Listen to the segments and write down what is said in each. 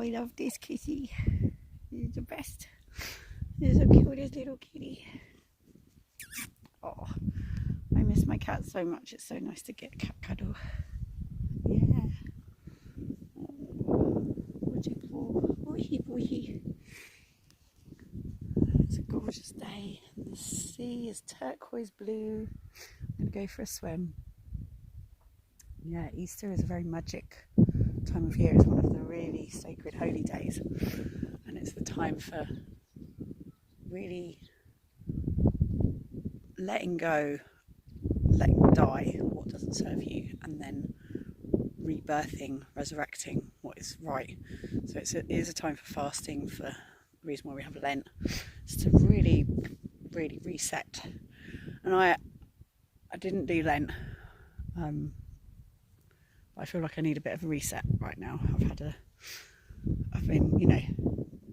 I love this kitty. He's the best. He's the cutest little kitty. Oh, I miss my cat so much. It's so nice to get a cat cuddle. Yeah. Oh, Witchfool. Boy. It's a gorgeous day. The sea is turquoise blue. I'm going to go for a swim. Yeah, Easter is a very magic time of year. It's one of the really sacred holy days, and it's the time for really letting go, letting die what doesn't serve you, and then rebirthing, resurrecting what is right. So it is a time for fasting. For the reason why we have Lent is to really reset. And I didn't do Lent. I feel like I need a bit of a reset right now. I've been,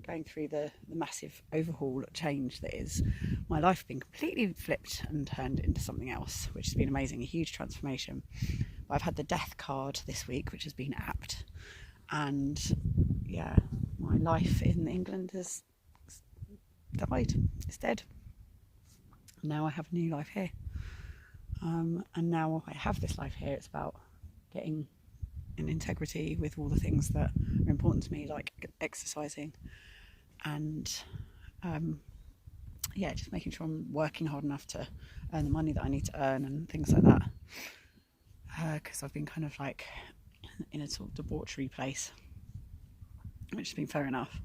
going through the massive overhaul change that is my life, being completely flipped and turned into something else, which has been amazing, a huge transformation. I've had the death card this week, which has been apt, and yeah, my life in England has died. It's dead. Now I have a new life here, and now I have this life here. It's about getting in integrity with all the things that are important to me, like exercising and just making sure I'm working hard enough to earn the money that I need to earn and things like that, because I've been kind of like in a sort of debauchery place, which has been fair enough,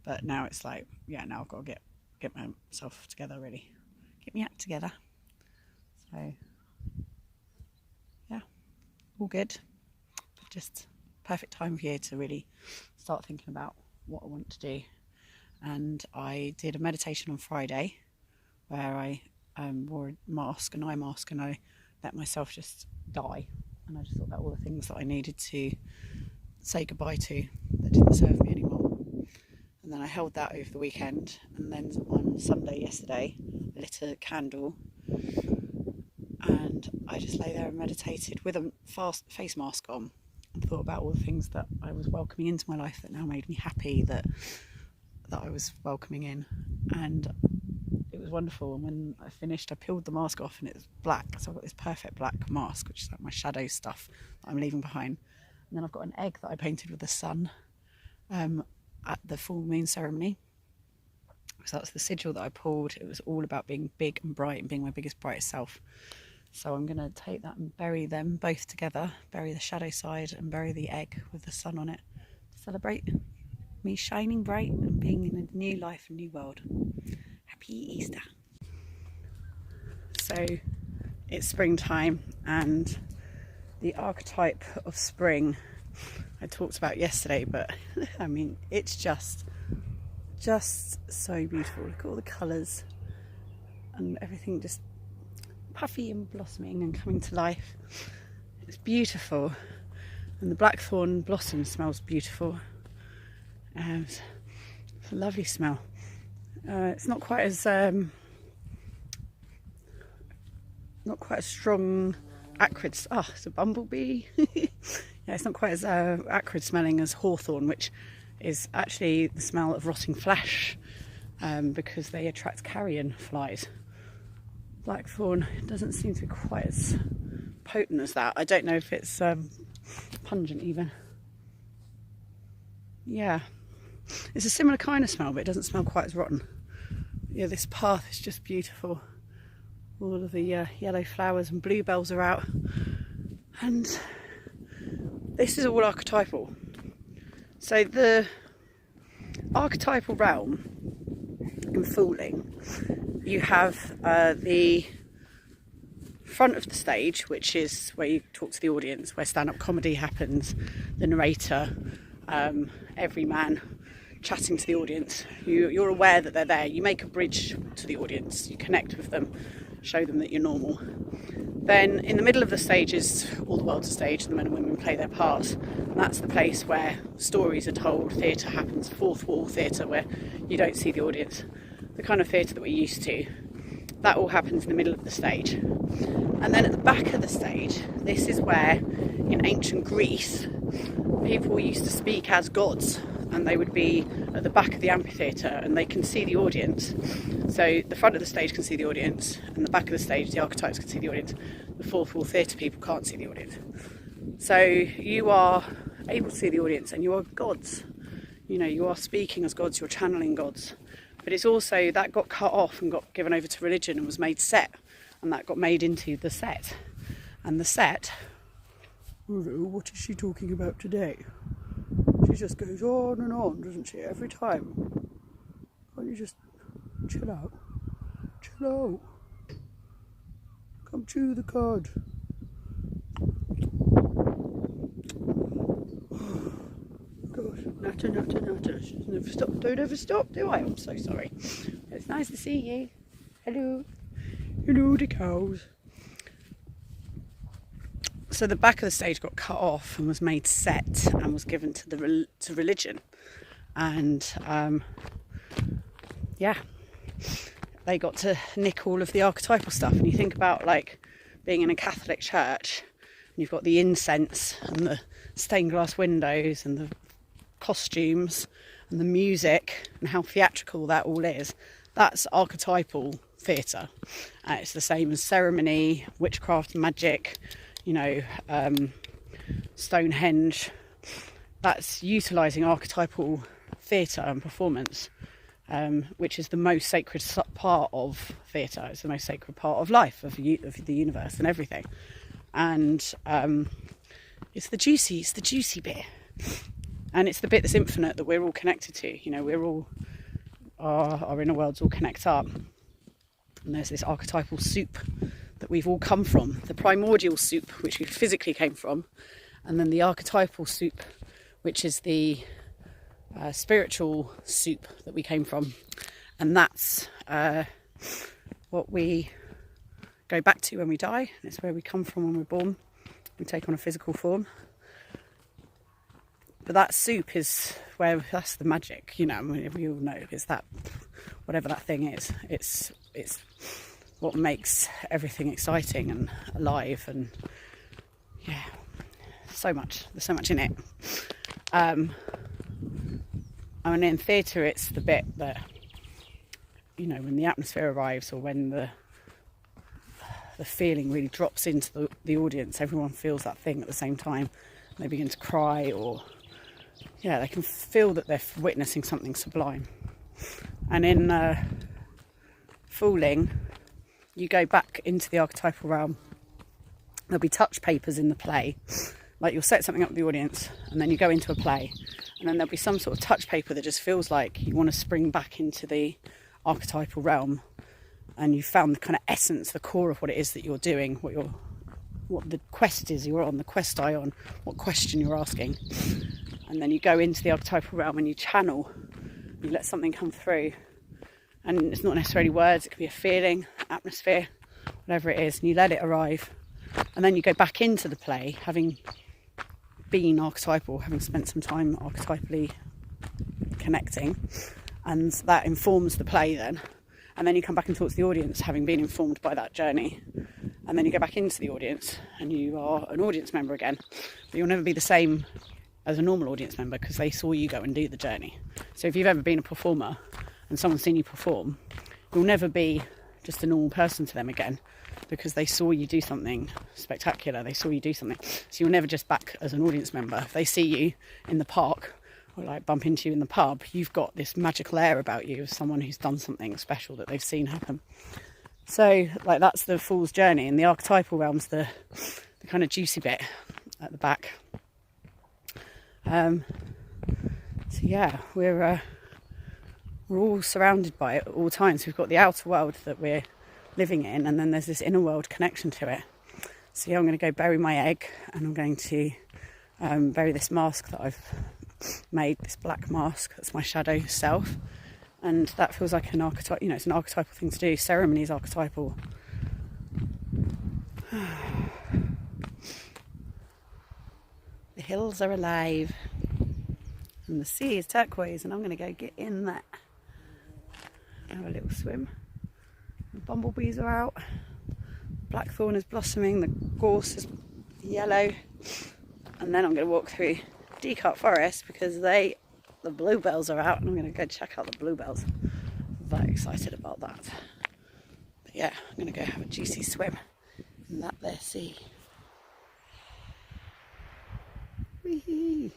but now it's like, now I've got to get myself together, really get me act together. So yeah, all good. Just perfect time of year to really start thinking about what I want to do. And I did a meditation on Friday where I wore a mask, an eye mask, and I let myself just die. And I just thought about all the things that I needed to say goodbye to that didn't serve me anymore. And then I held that over the weekend, and then on Sunday yesterday I lit a candle and I just lay there and meditated with a face mask on, and thought about all the things that I was welcoming into my life that now made me happy, that I was welcoming in. And it was wonderful. And when I finished, I peeled the mask off and it was black, so I've got this perfect black mask, which is like my shadow stuff that I'm leaving behind. And then I've got an egg that I painted with the sun at the full moon ceremony. So that's the sigil that I pulled. It was all about being big and bright and being my biggest, brightest self. So I'm going to take that and bury them both together, bury the shadow side and bury the egg with the sun on it, to celebrate me shining bright and being in a new life, a new world. Happy Easter. So it's springtime, and the archetype of spring I talked about yesterday, but I mean, it's just so beautiful. Look at all the colours and everything just puffy and blossoming and coming to life. It's beautiful, and the blackthorn blossom smells beautiful. It's a lovely smell. It's not quite as strong, acrid. It's a bumblebee. Yeah, it's not quite as acrid smelling as hawthorn, which is actually the smell of rotting flesh, because they attract carrion flies. Blackthorn doesn't seem to be quite as potent as that. I don't know if it's pungent even. Yeah, it's a similar kind of smell, but it doesn't smell quite as rotten. Yeah, this path is just beautiful. All of the yellow flowers and bluebells are out, and this is all archetypal. So the archetypal realm in Fooling, you have the front of the stage, which is where you talk to the audience, where stand-up comedy happens, the narrator, every man chatting to the audience. You're aware that they're there. You make a bridge to the audience, you connect with them, show them that you're normal. Then in the middle of the stage is all the world's a stage, the men and women play their parts, and that's the place where stories are told, theatre happens, fourth wall theatre, where you don't see the audience, the kind of theatre that we're used to. That all happens in the middle of the stage. And then at the back of the stage, this is where in ancient Greece people used to speak as gods, and they would be at the back of the amphitheatre, and they can see the audience. So the front of the stage can see the audience, and the back of the stage, the archetypes can see the audience. The fourth wall theatre people can't see the audience. So you are able to see the audience, and you are gods. You know, you are speaking as gods, you're channeling gods. But it's also, that got cut off and got given over to religion and was made set, and that got made into the set. And the set, hello, what is she talking about today? She just goes on and on, doesn't she, every time? Can't you just chill out? Chill out. Come chew the cud. Gosh, natter. She's never stopped. Don't ever stop, do I? I'm so sorry. It's nice to see you. Hello. Hello, the cows. So the back of the stage got cut off and was made set and was given to religion, and yeah, they got to nick all of the archetypal stuff. And you think about like being in a Catholic church, and you've got the incense and the stained glass windows and the costumes and the music and how theatrical that all is. That's archetypal theatre. It's the same as ceremony, witchcraft, magic, you know, Stonehenge. That's utilising archetypal theatre and performance, which is the most sacred part of theatre. It's the most sacred part of life, of the universe and everything. And it's the juicy bit, and it's the bit that's infinite, that we're all connected to. You know, we're all, our inner worlds all connect up, and there's this archetypal soup that we've all come from, the primordial soup, which we physically came from, and then the archetypal soup, which is the spiritual soup that we came from. And that's what we go back to when we die, and it's where we come from when we're born. We take on a physical form. But that soup is where, that's the magic, you know, we all know, is that, whatever that thing is, it's what makes everything exciting and alive, and yeah, there's so much in it. And in theatre, it's the bit that, you know, when the atmosphere arrives, or when the feeling really drops into the audience, everyone feels that thing at the same time. They begin to cry, or yeah, they can feel that they're witnessing something sublime. And in Fooling, you go back into the archetypal realm. There'll be touch papers in the play, like you'll set something up with the audience, and then you go into a play, and then there'll be some sort of touch paper that just feels like you want to spring back into the archetypal realm, and you found the kind of essence, the core of what it is that you're doing, what the quest is you're on, the quest eye on, what question you're asking. And then you go into the archetypal realm and you channel, you let something come through. And it's not necessarily words, it could be a feeling, atmosphere, whatever it is, and you let it arrive. And then you go back into the play, having been archetypal, having spent some time archetypally connecting, and that informs the play then. And then you come back and talk to the audience, having been informed by that journey. And then you go back into the audience, and you are an audience member again. But you'll never be the same as a normal audience member, because they saw you go and do the journey. So if you've ever been a performer and someone's seen you perform, you'll never be just a normal person to them again, because they saw you do something spectacular, they saw you do something. So you're never just back as an audience member. If they see you in the park, or like bump into you in the pub, you've got this magical air about you of someone who's done something special that they've seen happen. So like that's the Fool's journey, and the archetypal realm's the kind of juicy bit at the back. So yeah, we're all surrounded by it at all times. We've got the outer world that we're living in, and then there's this inner world connection to it. So yeah, I'm going to go bury my egg, and I'm going to bury this mask that I've made, this black mask. That's my shadow self, and that feels like an archetype. You know, it's an archetypal thing to do. Ceremony is archetypal. The hills are alive, and the sea is turquoise, and I'm going to go get in that. Have a little swim. The bumblebees are out. Blackthorn is blossoming. The gorse is yellow, and then I'm going to walk through Decart Forest, because they the bluebells are out, and I'm going to go check out the bluebells. Very excited about that. But yeah, I'm going to go have a juicy swim in that there sea. Whee!